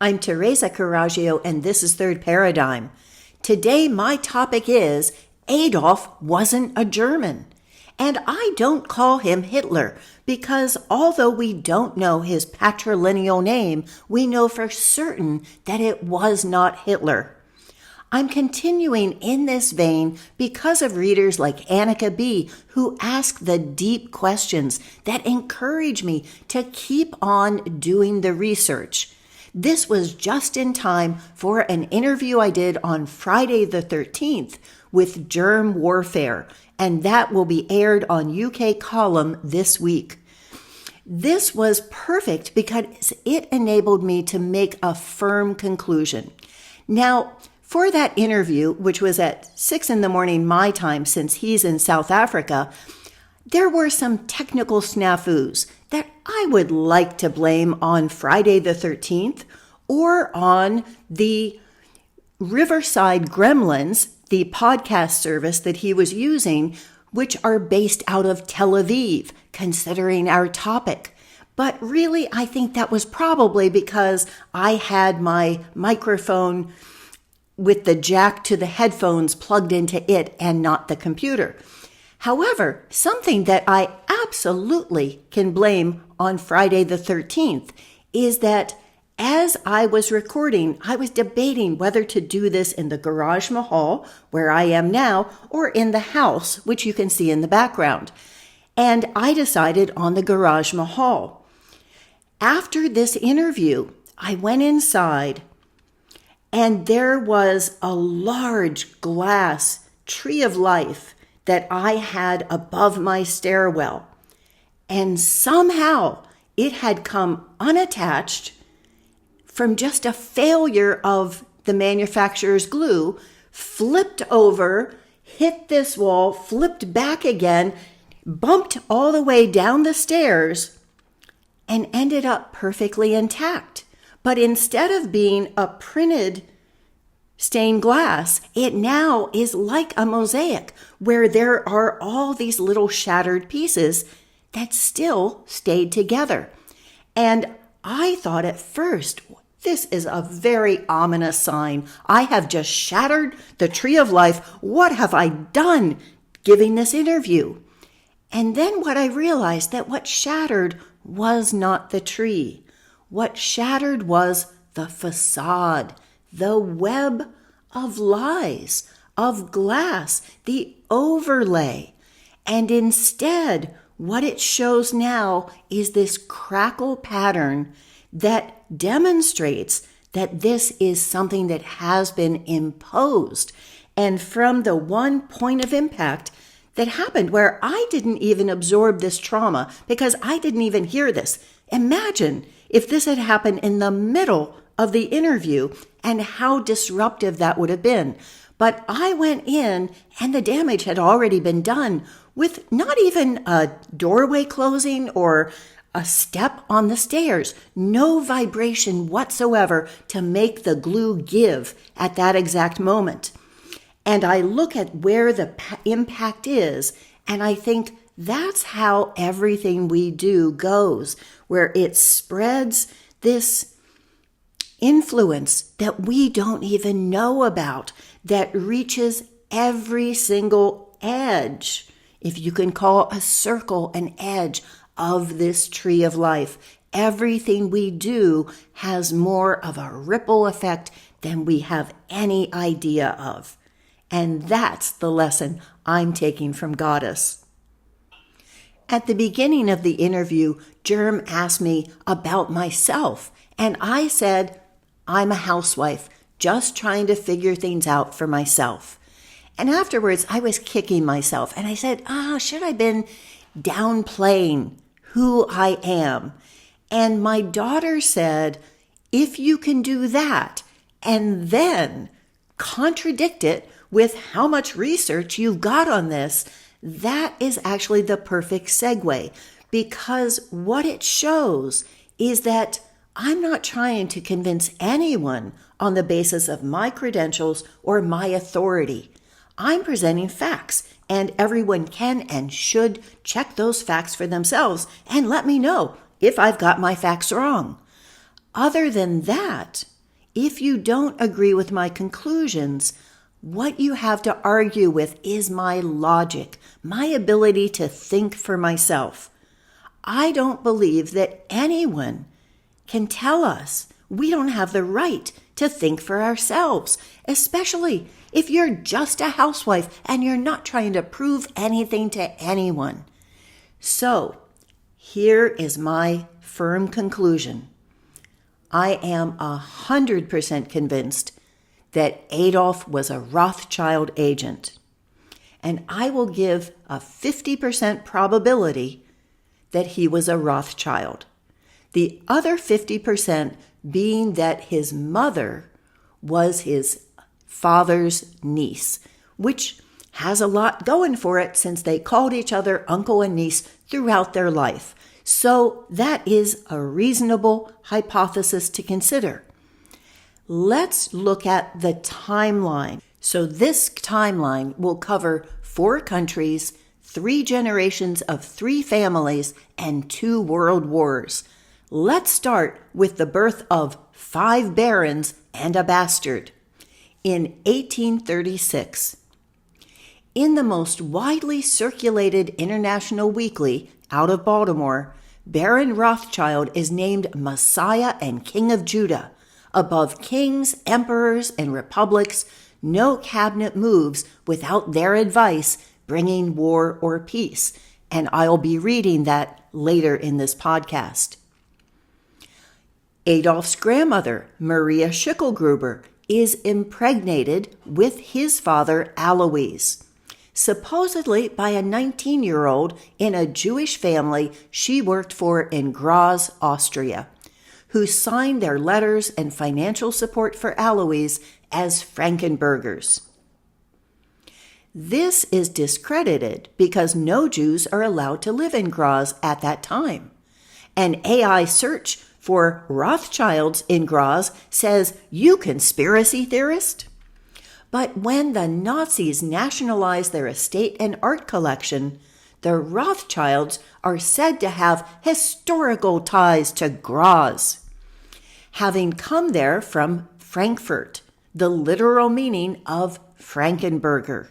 I'm Teresa Carraggio, and this is Third Paradigm. Today, my topic is Adolf wasn't a German. And I don't call him Hitler because although we don't know his patrilineal name, we know for certain that it was not Hitler. I'm continuing in this vein because of readers like Annika B., who ask the deep questions that encourage me to keep on doing the research. This was just in time for an interview I did on Friday the 13th with Germ Warfare, and that will be aired on UK Column this week. This was perfect because it enabled me to make a firm conclusion. Now, for that interview, which was at 6 a.m. my time since he's in South Africa, there were some technical snafus that I would like to blame on Friday the 13th or on the Riverside Gremlins, the podcast service that he was using, which are based out of Tel Aviv, considering our topic. But really, I think that was probably because I had my microphone with the jack to the headphones plugged into it and not the computer. However, something that I absolutely can blame on Friday the 13th is that as I was recording, I was debating whether to do this in the Garage Mahal, where I am now, or in the house, which you can see in the background. And I decided on the Garage Mahal. After this interview, I went inside, and there was a large glass tree of life that I had above my stairwell. And somehow it had come unattached from just a failure of the manufacturer's glue, flipped over, hit this wall, flipped back again, bumped all the way down the stairs, and ended up perfectly intact. But instead of being a printed stained glass, it now is like a mosaic where there are all these little shattered pieces that still stayed together. And I thought at first, this is a very ominous sign. I have just shattered the tree of life. What have I done giving this interview? And then what I realized that what shattered was not the tree. What shattered was the facade, the web of lies, of glass, the overlay. And instead, what it shows now is this crackle pattern that demonstrates that this is something that has been imposed. And from the one point of impact that happened where I didn't even absorb this trauma because I didn't even hear this. Imagine if this had happened in the middle of the interview and how disruptive that would have been. But I went in and the damage had already been done with not even a doorway closing or a step on the stairs. No vibration whatsoever to make the glue give at that exact moment. And I look at where the impact is and I think that's how everything we do goes, where it spreads this influence that we don't even know about, that reaches every single edge, if you can call a circle an edge of this tree of life. Everything we do has more of a ripple effect than we have any idea of. And that's the lesson I'm taking from Goddess. At the beginning of the interview, Germ asked me about myself, and I said, I'm a housewife, just trying to figure things out for myself. And afterwards, I was kicking myself, and I said, should I have been downplaying who I am? And my daughter said, if you can do that, and then contradict it with how much research you've got on this, that is actually the perfect segue, because what it shows is that I'm not trying to convince anyone on the basis of my credentials or my authority. I'm presenting facts, and everyone can and should check those facts for themselves and let me know if I've got my facts wrong. Other than that, if you don't agree with my conclusions, what you have to argue with is my logic, my ability to think for myself. I don't believe that anyone can tell us we don't have the right to think for ourselves, especially if you're just a housewife and you're not trying to prove anything to anyone. So, here is my firm conclusion. I am 100% convinced that Adolf was a Rothschild agent, and I will give a 50% probability that he was a Rothschild. The other 50% being that his mother was his father's niece, which has a lot going for it since they called each other uncle and niece throughout their life. So that is a reasonable hypothesis to consider. Let's look at the timeline. So this timeline will cover 4 countries, 3 generations of 3 families, and 2 world wars. Let's start with the birth of 5 barons and a bastard. In 1836, in the most widely circulated international weekly out of Baltimore, Baron Rothschild is named Messiah and King of Judah. Above kings, emperors, and republics, no cabinet moves without their advice bringing war or peace. And I'll be reading that later in this podcast. Adolf's grandmother, Maria Schicklgruber, is impregnated with his father, Alois, supposedly by a 19-year-old in a Jewish family she worked for in Graz, Austria, who signed their letters and financial support for Alois as Frankenbergers. This is discredited because no Jews are allowed to live in Graz at that time. An AI search for Rothschilds in Graz says, "You conspiracy theorist?" But when the Nazis nationalized their estate and art collection, the Rothschilds are said to have historical ties to Graz, having come there from Frankfurt, the literal meaning of Frankenberger.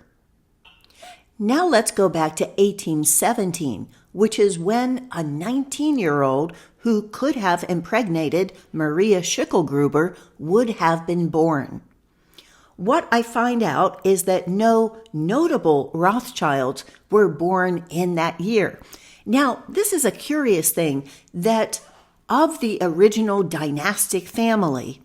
Now let's go back to 1817, which is when a 19-year-old who could have impregnated Maria Schicklgruber would have been born. What I find out is that no notable Rothschilds were born in that year. Now, this is a curious thing that of the original dynastic family,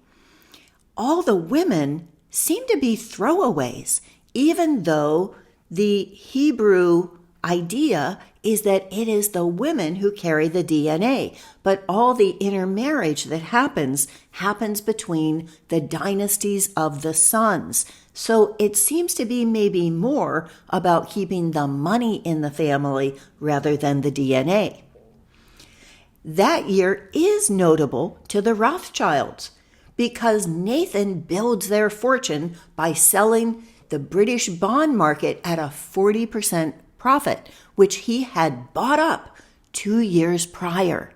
all the women seem to be throwaways, even though the Hebrew idea is that it is the women who carry the DNA, but all the intermarriage that happens between the dynasties of the sons. So it seems to be maybe more about keeping the money in the family rather than the DNA. That year is notable to the Rothschilds because Nathan builds their fortune by selling the British bond market at a 40% profit, which he had bought up 2 years prior.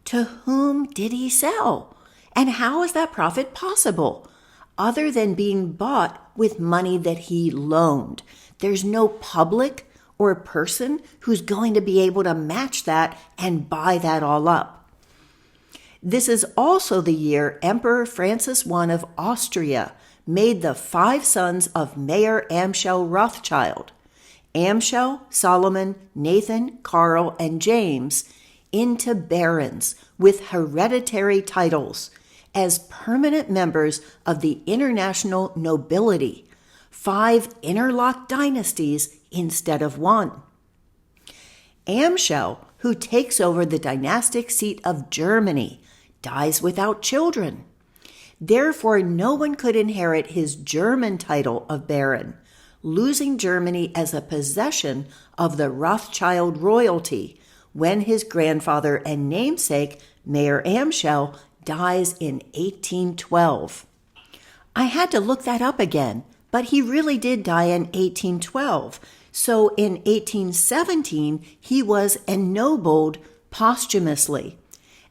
To whom did he sell? And how is that profit possible? Other than being bought with money that he loaned. There's no public or person who's going to be able to match that and buy that all up. This is also the year Emperor Francis I of Austria made the 5 sons of Mayer Amschel Rothschild, Amschel, Solomon, Nathan, Karl, and James, into barons with hereditary titles as permanent members of the international nobility, 5 interlocked dynasties instead of 1. Amschel, who takes over the dynastic seat of Germany, dies without children. Therefore, no one could inherit his German title of baron, losing Germany as a possession of the Rothschild royalty when his grandfather and namesake, Mayer Amschel, dies in 1812. I had to look that up again, but he really did die in 1812. So in 1817, he was ennobled posthumously.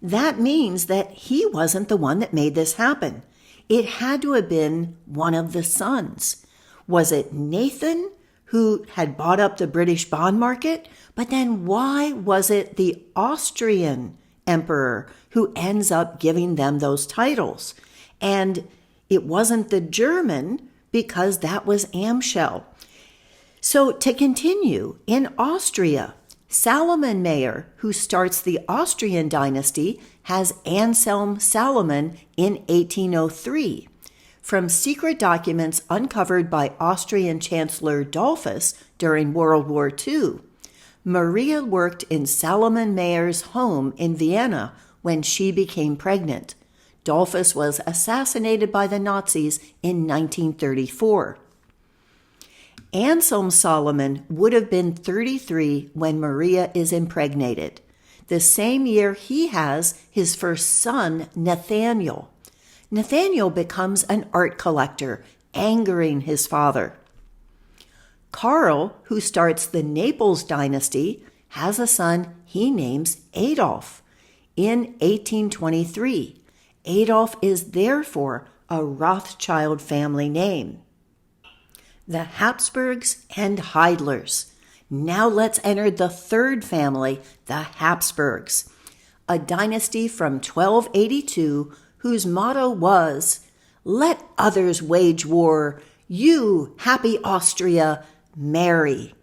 That means that he wasn't the one that made this happen. It had to have been one of the sons. Was it Nathan, who had bought up the British bond market? But then why was it the Austrian emperor who ends up giving them those titles? And it wasn't the German, because that was Amschel. So to continue, in Austria, Salomon Mayer, who starts the Austrian dynasty, has Anselm Salomon in 1803. From secret documents uncovered by Austrian Chancellor Dollfuss during World War II, Maria worked in Salomon Mayer's home in Vienna when she became pregnant. Dollfuss was assassinated by the Nazis in 1934. Anselm Salomon would have been 33 when Maria is impregnated. The same year he has his first son, Nathaniel. Nathaniel becomes an art collector, angering his father. Karl, who starts the Naples dynasty, has a son he names Adolf in 1823. Adolf is therefore a Rothschild family name. The Habsburgs and Heidlers. Now let's enter the third family, the Habsburgs, a dynasty from 1282 whose motto was, "Let others wage war, you, happy Austria, marry."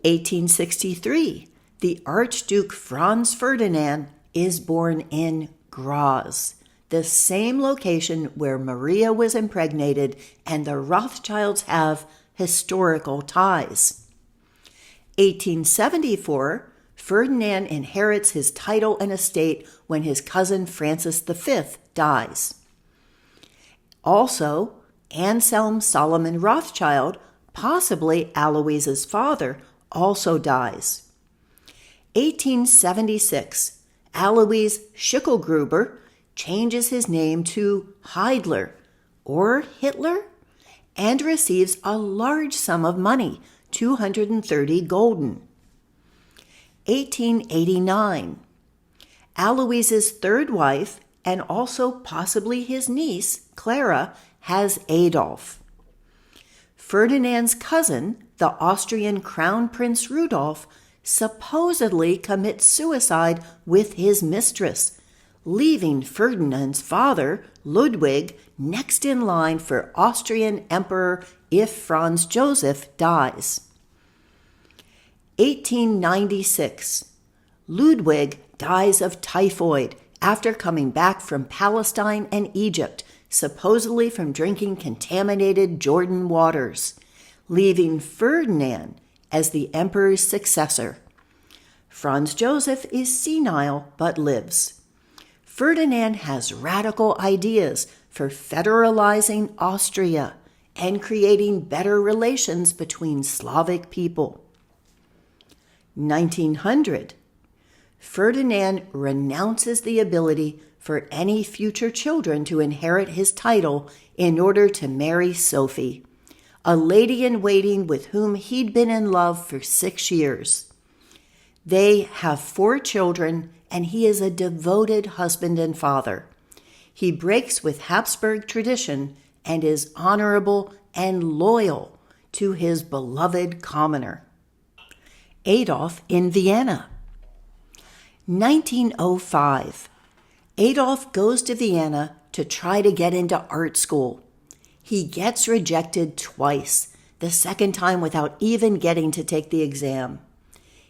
1863, the Archduke Franz Ferdinand is born in Graz, the same location where Maria was impregnated and the Rothschilds have historical ties. 1874, Ferdinand inherits his title and estate when his cousin Francis V dies. Also, Anselm Solomon Rothschild, possibly Aloise's father, also dies. 1876, Alois Schicklgruber changes his name to Heidler, or Hitler, and receives a large sum of money, 230 gulden. 1889, Alois's third wife, and also possibly his niece, Clara, has Adolf. Ferdinand's cousin, the Austrian Crown Prince Rudolf, supposedly commits suicide with his mistress, leaving Ferdinand's father, Ludwig, next in line for Austrian emperor if Franz Joseph dies. 1896, Ludwig dies of typhoid after coming back from Palestine and Egypt, supposedly from drinking contaminated Jordan waters, leaving Ferdinand as the emperor's successor. Franz Joseph is senile but lives. Ferdinand has radical ideas for federalizing Austria and creating better relations between Slavic people. 1900, Ferdinand renounces the ability for any future children to inherit his title in order to marry Sophie, a lady-in-waiting with whom he'd been in love for 6 years. They have 4 children, and he is a devoted husband and father. He breaks with Habsburg tradition and is honorable and loyal to his beloved commoner. Adolf in Vienna. 1905. Adolf goes to Vienna to try to get into art school. He gets rejected twice, the second time without even getting to take the exam.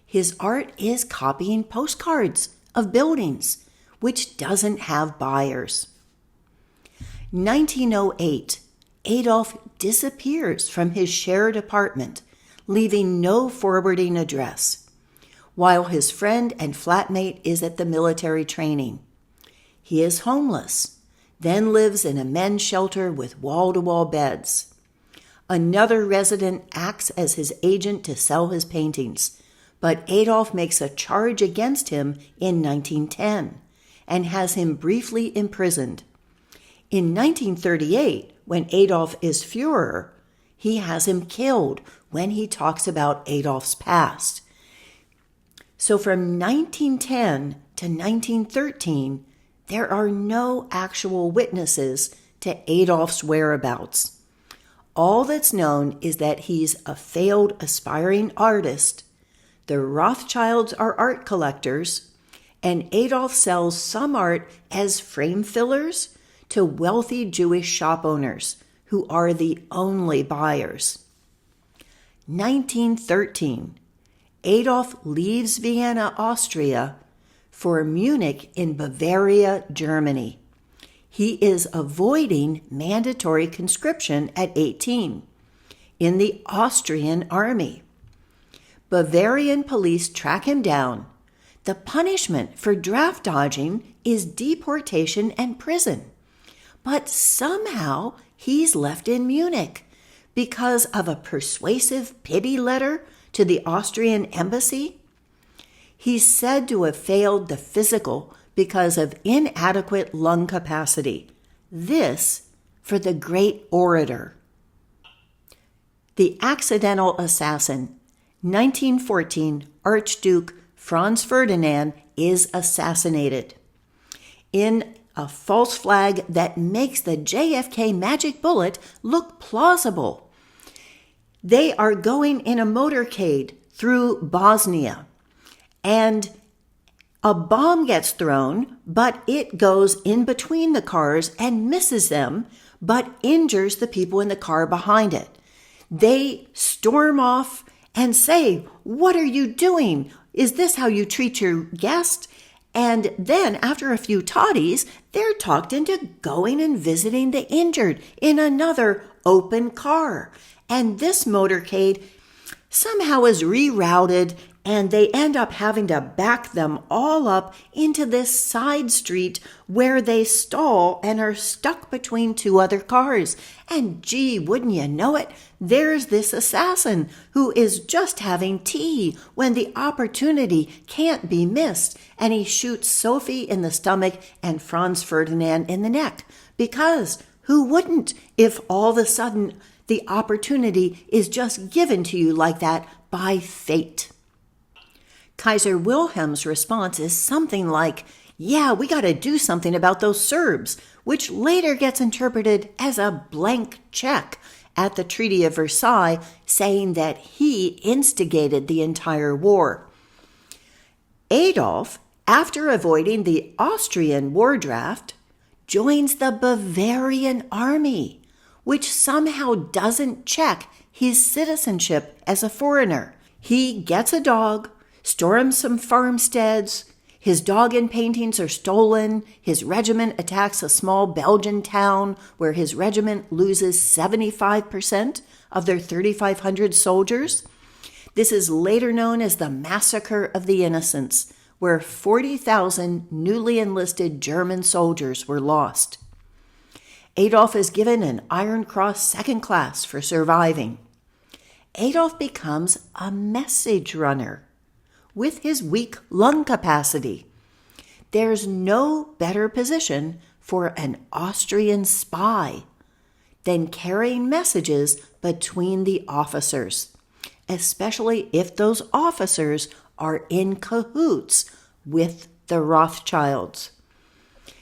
His art is copying postcards of buildings, which doesn't have buyers. 1908. Adolf disappears from his shared apartment, leaving no forwarding address, while his friend and flatmate is at the military training. He is homeless, then lives in a men's shelter with wall-to-wall beds. Another resident acts as his agent to sell his paintings, but Adolf makes a charge against him in 1910 and has him briefly imprisoned. In 1938, when Adolf is Führer, he has him killed when he talks about Adolf's past. So from 1910 to 1913, there are no actual witnesses to Adolf's whereabouts. All that's known is that he's a failed aspiring artist, the Rothschilds are art collectors, and Adolf sells some art as frame fillers to wealthy Jewish shop owners, who are the only buyers. 1913, Adolf leaves Vienna, Austria, for Munich in Bavaria, Germany. He is avoiding mandatory conscription at 18 in the Austrian army. Bavarian police track him down. The punishment for draft dodging is deportation and prison. But somehow he's left in Munich because of a persuasive pity letter to the Austrian embassy. He's said to have failed the physical because of inadequate lung capacity. This for the great orator. The Accidental Assassin. 1914, Archduke Franz Ferdinand is assassinated. In a false flag that makes the JFK magic bullet look plausible. They are going in a motorcade through Bosnia, and a bomb gets thrown, but it goes in between the cars and misses them, but injures the people in the car behind it. They storm off and say, "What are you doing? Is this how you treat your guest?" And then, after a few toddies, they're talked into going and visiting the injured in another open car. And this motorcade somehow is rerouted, and they end up having to back them all up into this side street where they stall and are stuck between two other cars. And gee, wouldn't you know it, there's this assassin who is just having tea when the opportunity can't be missed, and he shoots Sophie in the stomach and Franz Ferdinand in the neck. Because who wouldn't if all of a sudden the opportunity is just given to you like that by fate? Kaiser Wilhelm's response is something like, "Yeah, we got to do something about those Serbs," which later gets interpreted as a blank check at the Treaty of Versailles, saying that he instigated the entire war. Adolf, after avoiding the Austrian war draft, joins the Bavarian army, which somehow doesn't check his citizenship as a foreigner. He gets a dog, storms some farmsteads, his dog and paintings are stolen, his regiment attacks a small Belgian town where his regiment loses 75% of their 3,500 soldiers. This is later known as the Massacre of the Innocents, where 40,000 newly enlisted German soldiers were lost. Adolf is given an Iron Cross second class for surviving. Adolf becomes a message runner with his weak lung capacity. There's no better position for an Austrian spy than carrying messages between the officers, especially if those officers are in cahoots with the Rothschilds.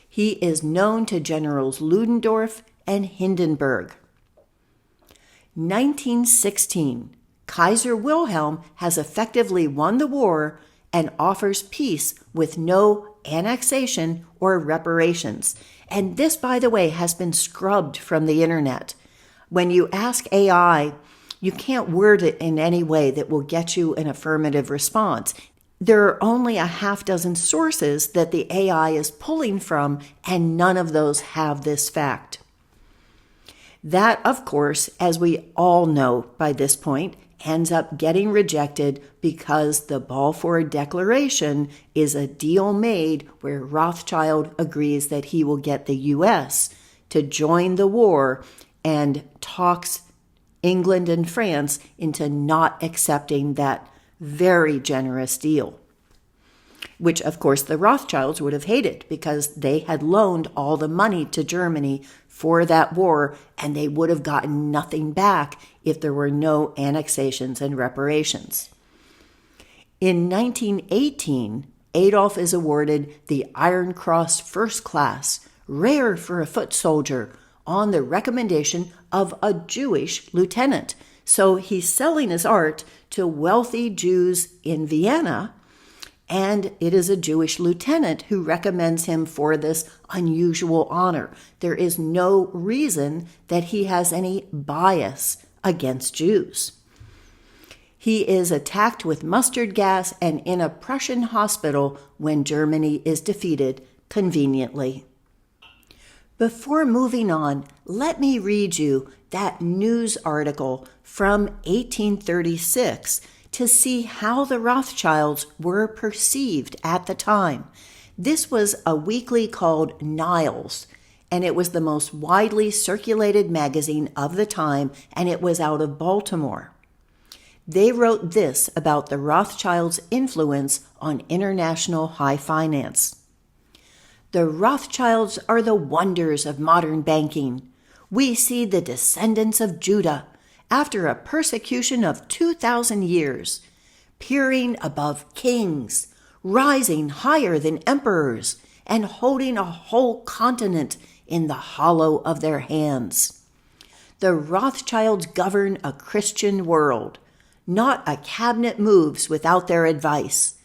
He is known to Generals Ludendorff and Hindenburg. 1916. Kaiser Wilhelm has effectively won the war and offers peace with no annexation or reparations. And this, by the way, has been scrubbed from the internet. When you ask AI, you can't word it in any way that will get you an affirmative response. There are only a half dozen sources that the AI is pulling from, and none of those have this fact. That, of course, as we all know by this point, ends up getting rejected because the Balfour Declaration is a deal made where Rothschild agrees that he will get the U.S. to join the war and talks England and France into not accepting that very generous deal, which, of course, the Rothschilds would have hated because they had loaned all the money to Germany for that war, and they would have gotten nothing back if there were no annexations and reparations. In 1918, Adolf is awarded the Iron Cross First Class, rare for a foot soldier, on the recommendation of a Jewish lieutenant. So he's selling his art to wealthy Jews in Vienna, and it is a Jewish lieutenant who recommends him for this unusual honor. There is no reason that he has any bias against Jews. He is attacked with mustard gas and in a Prussian hospital when Germany is defeated, conveniently. Before moving on, let me read you that news article from 1836 to see how the Rothschilds were perceived at the time. This was a weekly called Niles, and it was the most widely circulated magazine of the time, and it was out of Baltimore. They wrote this about the Rothschilds' influence on international high finance. The Rothschilds are the wonders of modern banking. We see the descendants of Judah, after a persecution of 2,000 years, peering above kings, rising higher than emperors, and holding a whole continent in the hollow of their hands. The Rothschilds govern a Christian world. Not a cabinet moves without their advice.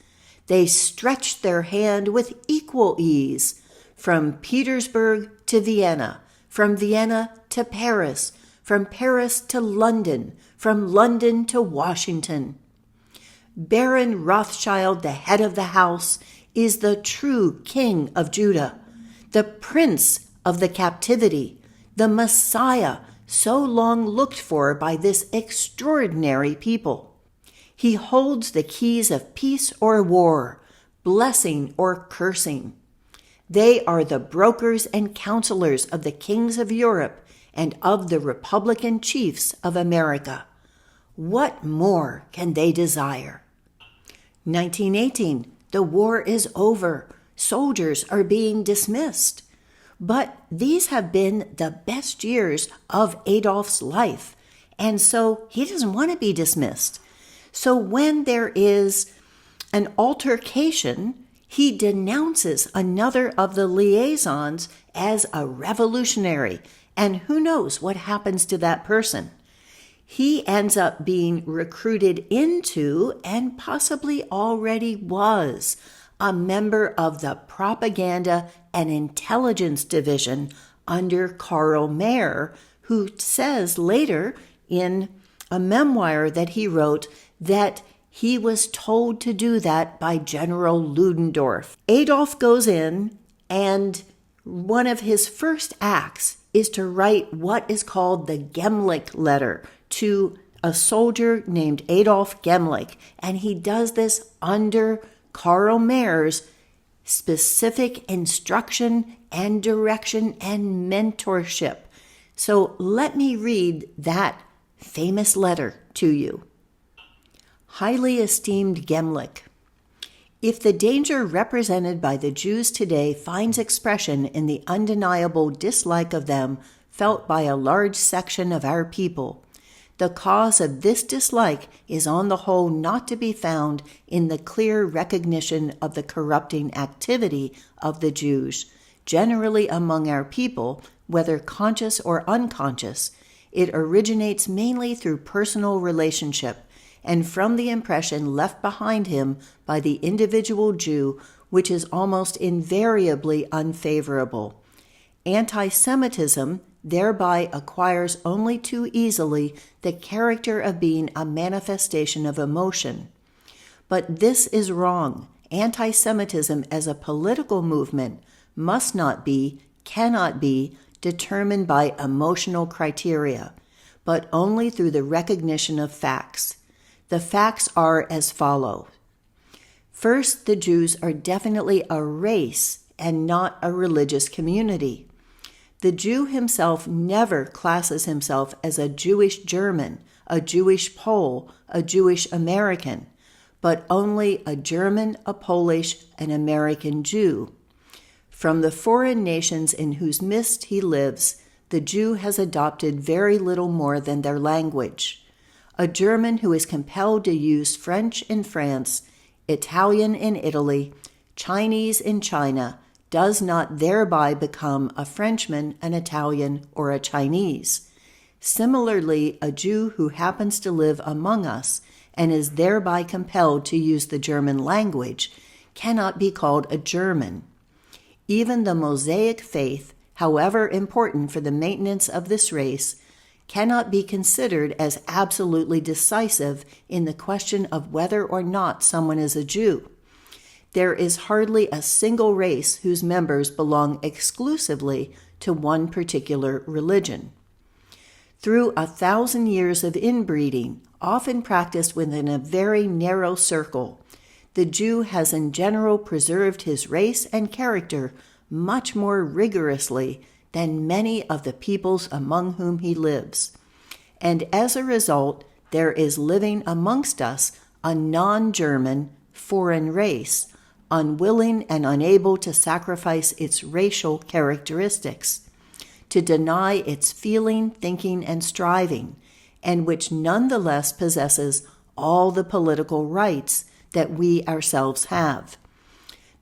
They stretch their hand with equal ease, from Petersburg to Vienna, from Vienna to Paris, from Paris to London, from London to Washington. Baron Rothschild, the head of the house, is the true king of Judah, the prince of the captivity, the Messiah so long looked for by this extraordinary people. He holds the keys of peace or war, blessing or cursing. They are the brokers and counselors of the kings of Europe and of the Republican chiefs of America. What more can they desire? 1918, the war is over. Soldiers are being dismissed. But these have been the best years of Adolf's life, and so he doesn't want to be dismissed. So when there is an altercation, he denounces another of the liaisons as a revolutionary, and who knows what happens to that person. He ends up being recruited into, and possibly already was, a member of the Propaganda and Intelligence Division under Karl Mayr, who says later in a memoir that he wrote that he was told to do that by General Ludendorff. Adolf goes in, and one of his first acts is to write what is called the Gemlich letter to a soldier named Adolf Gemlich, and he does this under Karl Mayr's specific instruction and direction and mentorship. So let me read that famous letter to you. Highly esteemed Gemlich, if the danger represented by the Jews today finds expression in the undeniable dislike of them felt by a large section of our people, the cause of this dislike is on the whole not to be found in the clear recognition of the corrupting activity of the Jews, generally among our people, whether conscious or unconscious. It originates mainly through personal relationship, and from the impression left behind him by the individual Jew, which is almost invariably unfavorable. Antisemitism thereby acquires only too easily the character of being a manifestation of emotion. But this is wrong. Antisemitism as a political movement must not be, cannot be, determined by emotional criteria, but only through the recognition of facts. The facts are as follows. First, the Jews are definitely a race and not a religious community. The Jew himself never classes himself as a Jewish German, a Jewish Pole, a Jewish American, but only a German, a Polish, an American Jew. From the foreign nations in whose midst he lives, the Jew has adopted very little more than their language. A German who is compelled to use French in France, Italian in Italy, Chinese in China does not thereby become a Frenchman, an Italian, or a Chinese. Similarly, a Jew who happens to live among us and is thereby compelled to use the German language cannot be called a German. Even the Mosaic faith, however important for the maintenance of this race, cannot be considered as absolutely decisive in the question of whether or not someone is a Jew. There is hardly a single race whose members belong exclusively to one particular religion. Through 1,000 years of inbreeding, often practiced within a very narrow circle, the Jew has in general preserved his race and character much more rigorously than many of the peoples among whom he lives. And as a result, there is living amongst us a non-German, foreign race, unwilling and unable to sacrifice its racial characteristics, to deny its feeling, thinking, and striving, and which nonetheless possesses all the political rights that we ourselves have.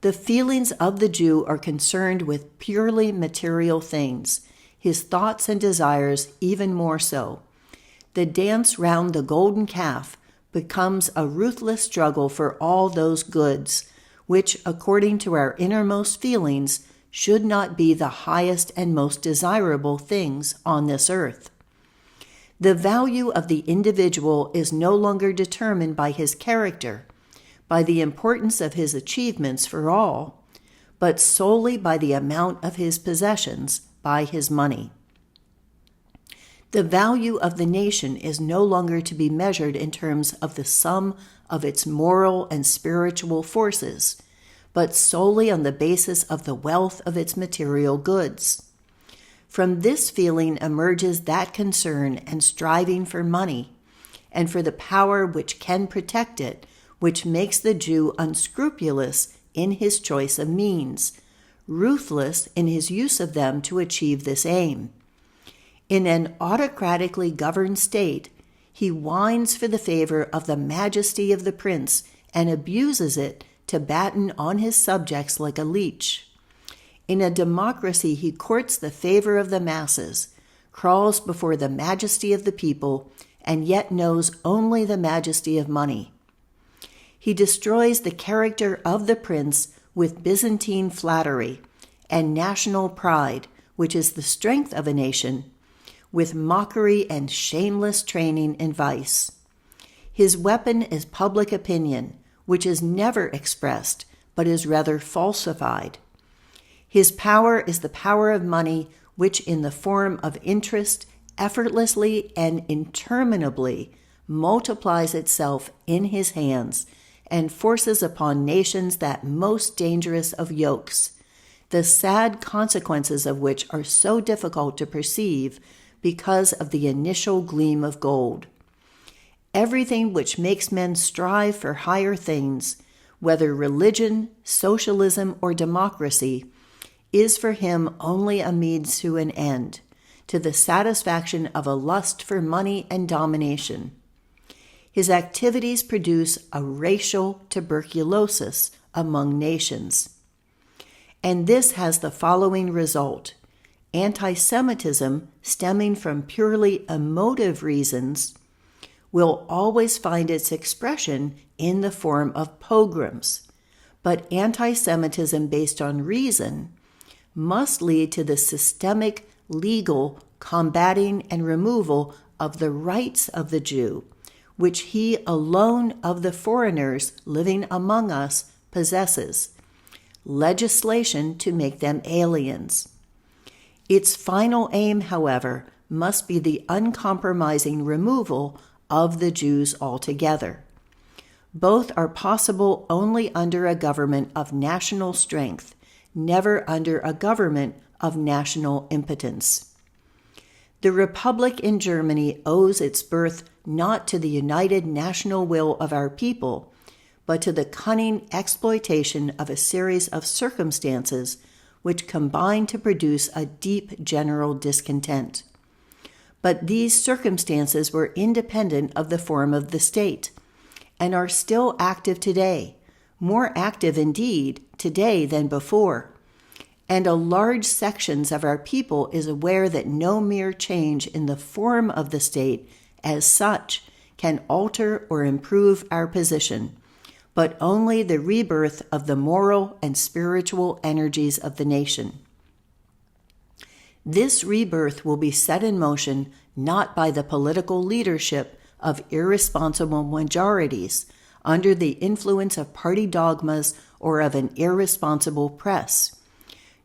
The feelings of the Jew are concerned with purely material things, his thoughts and desires even more so. The dance round the golden calf becomes a ruthless struggle for all those goods, which, according to our innermost feelings, should not be the highest and most desirable things on this earth. The value of the individual is no longer determined by his character, by the importance of his achievements for all, but solely by the amount of his possessions, by his money. The value of the nation is no longer to be measured in terms of the sum of its moral and spiritual forces, but solely on the basis of the wealth of its material goods. From this feeling emerges that concern and striving for money, and for the power which can protect it, which makes the Jew unscrupulous in his choice of means, ruthless in his use of them to achieve this aim. In an autocratically governed state, he whines for the favor of the majesty of the prince and abuses it to batten on his subjects like a leech. In a democracy, he courts the favor of the masses, crawls before the majesty of the people, and yet knows only the majesty of money. He destroys the character of the prince with Byzantine flattery and national pride, which is the strength of a nation, with mockery and shameless training in vice. His weapon is public opinion, which is never expressed, but is rather falsified. His power is the power of money, which in the form of interest effortlessly and interminably multiplies itself in his hands and forces upon nations that most dangerous of yokes, the sad consequences of which are so difficult to perceive because of the initial gleam of gold. Everything which makes men strive for higher things, whether religion, socialism, or democracy, is for him only a means to an end, to the satisfaction of a lust for money and domination. His activities produce a racial tuberculosis among nations. And this has the following result. Antisemitism, stemming from purely emotive reasons, will always find its expression in the form of pogroms. But anti-Semitism based on reason must lead to the systemic, legal combating and removal of the rights of the Jew, which he alone of the foreigners living among us possesses, legislation to make them aliens. Its final aim, however, must be the uncompromising removal of the Jews altogether. Both are possible only under a government of national strength, never under a government of national impotence. The Republic in Germany owes its birth not to the united national will of our people, but to the cunning exploitation of a series of circumstances which combine to produce a deep general discontent. But these circumstances were independent of the form of the state, and are still active today, more active indeed today than before. And a large sections of our people is aware that no mere change in the form of the state as such can alter or improve our position, but only the rebirth of the moral and spiritual energies of the nation. This rebirth will be set in motion not by the political leadership of irresponsible majorities under the influence of party dogmas or of an irresponsible press,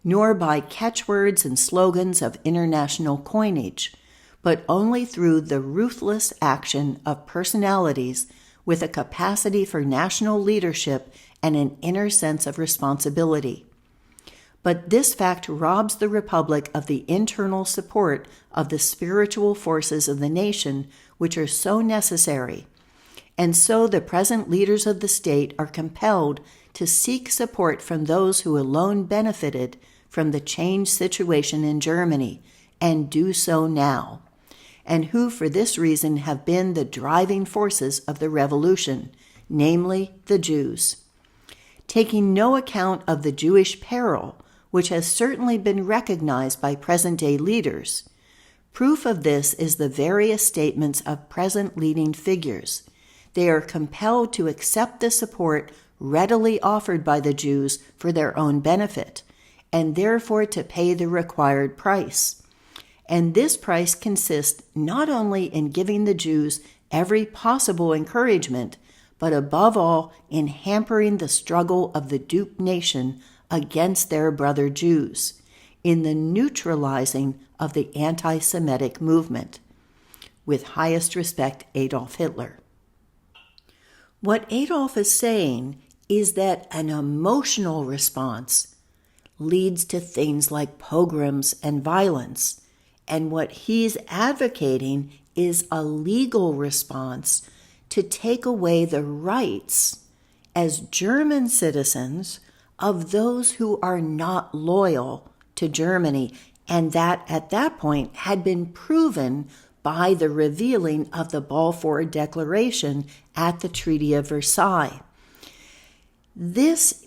nor by catchwords and slogans of international coinage, but only through the ruthless action of personalities with a capacity for national leadership and an inner sense of responsibility. But this fact robs the Republic of the internal support of the spiritual forces of the nation, which are so necessary. And so the present leaders of the state are compelled to seek support from those who alone benefited from the changed situation in Germany, and do so now, and who for this reason have been the driving forces of the revolution, namely the Jews. Taking no account of the Jewish peril, which has certainly been recognized by present-day leaders. Proof of this is the various statements of present leading figures. They are compelled to accept the support readily offered by the Jews for their own benefit, and therefore to pay the required price. And this price consists not only in giving the Jews every possible encouragement, but above all in hampering the struggle of the duped nation against their brother Jews, in the neutralizing of the anti-Semitic movement. With highest respect, Adolf Hitler. What Adolf is saying is that an emotional response leads to things like pogroms and violence, and what he's advocating is a legal response to take away the rights as German citizens of those who are not loyal to Germany, and that at that point had been proven by the revealing of the Balfour Declaration at the Treaty of Versailles. This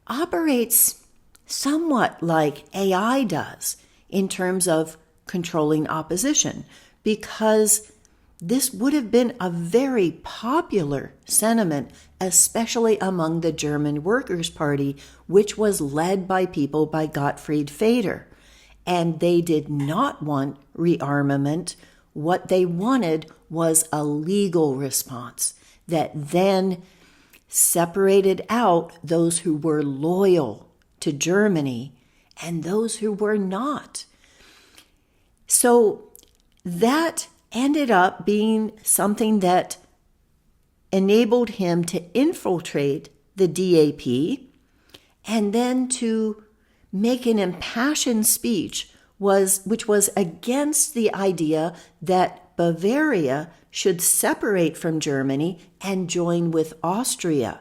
operates somewhat like AI does in terms of controlling opposition, because this would have been a very popular sentiment, especially among the German Workers' Party, which was led by people by Gottfried Feder. And they did not want rearmament. What they wanted was a legal response that then separated out those who were loyal to Germany and those who were not. So that ended up being something that enabled him to infiltrate the DAP and then to make an impassioned speech which was against the idea that Bavaria should separate from Germany and join with Austria.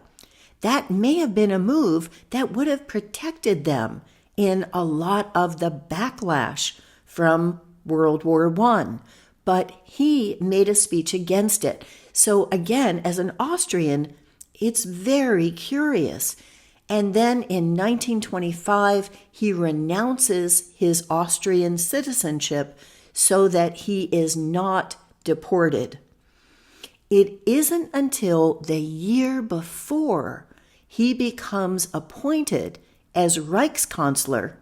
That may have been a move that would have protected them in a lot of the backlash from World War I, but he made a speech against it. So again, as an Austrian, it's very curious. And then in 1925, he renounces his Austrian citizenship so that he is not deported. It isn't until the year before he becomes appointed as Reichskanzler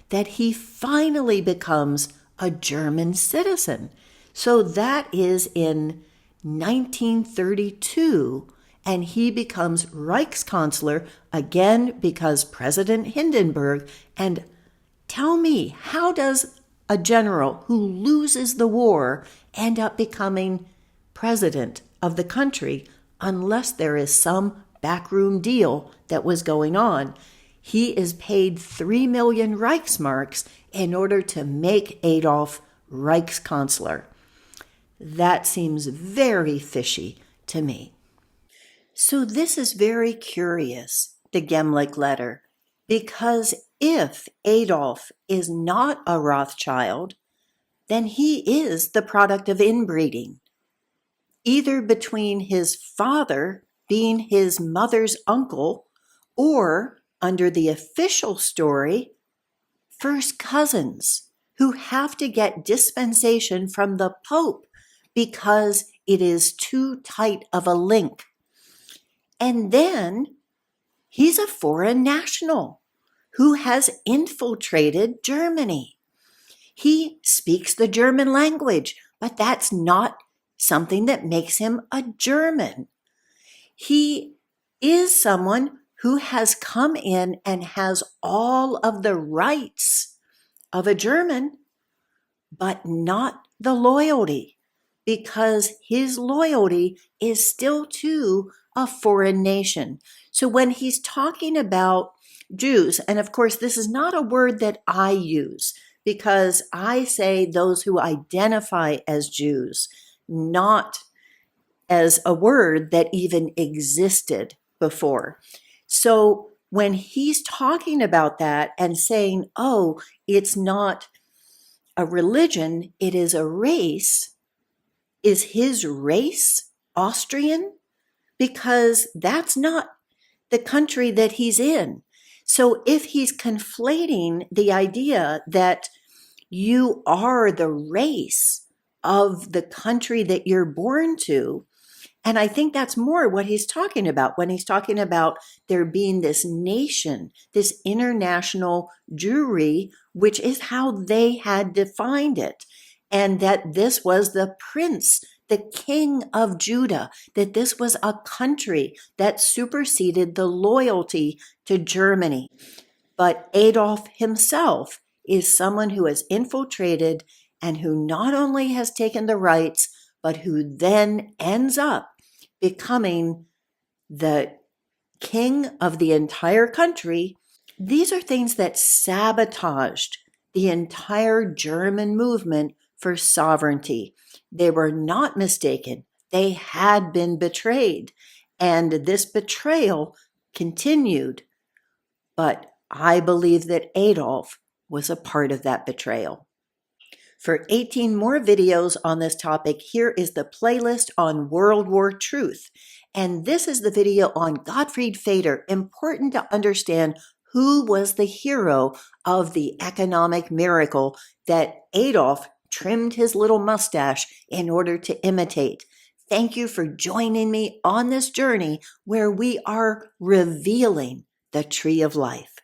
that he finally becomes a German citizen. So that is in 1932, and he becomes Reichskanzler again because President Hindenburg. And tell me, how does a general who loses the war end up becoming president of the country unless there is some backroom deal that was going on? He is paid 3 million Reichsmarks in order to make Adolf Reichskanzler. That seems very fishy to me. So this is very curious, the Gemlich letter, because if Adolf is not a Rothschild, then he is the product of inbreeding, either between his father being his mother's uncle or under the official story, first cousins who have to get dispensation from the Pope because it is too tight of a link. And then he's a foreign national who has infiltrated Germany. He speaks the German language, but that's not something that makes him a German. He is someone who has come in and has all of the rights of a German, but not the loyalty, because his loyalty is still to a foreign nation. So when he's talking about Jews, and of course, this is not a word that I use, because I say those who identify as Jews, not as a word that even existed before. So when he's talking about that and saying, oh, it's not a religion, it is a race, is his race Austrian? Because that's not the country that he's in. So if he's conflating the idea that you are the race of the country that you're born to, and I think that's more what he's talking about when he's talking about there being this nation, this international Jewry, which is how they had defined it. And that this was the prince, the king of Judah, that this was a country that superseded the loyalty to Germany. But Adolf himself is someone who has infiltrated and who not only has taken the rights, but who then ends up becoming the king of the entire country. These are things that sabotaged the entire German movement for sovereignty. They were not mistaken. They had been betrayed. And this betrayal continued. But I believe that Adolf was a part of that betrayal. For 18 more videos on this topic, here is the playlist on World War Truth. And this is the video on Gottfried Feder, important to understand who was the hero of the economic miracle that Adolf trimmed his little mustache in order to imitate. Thank you for joining me on this journey where we are revealing the tree of life.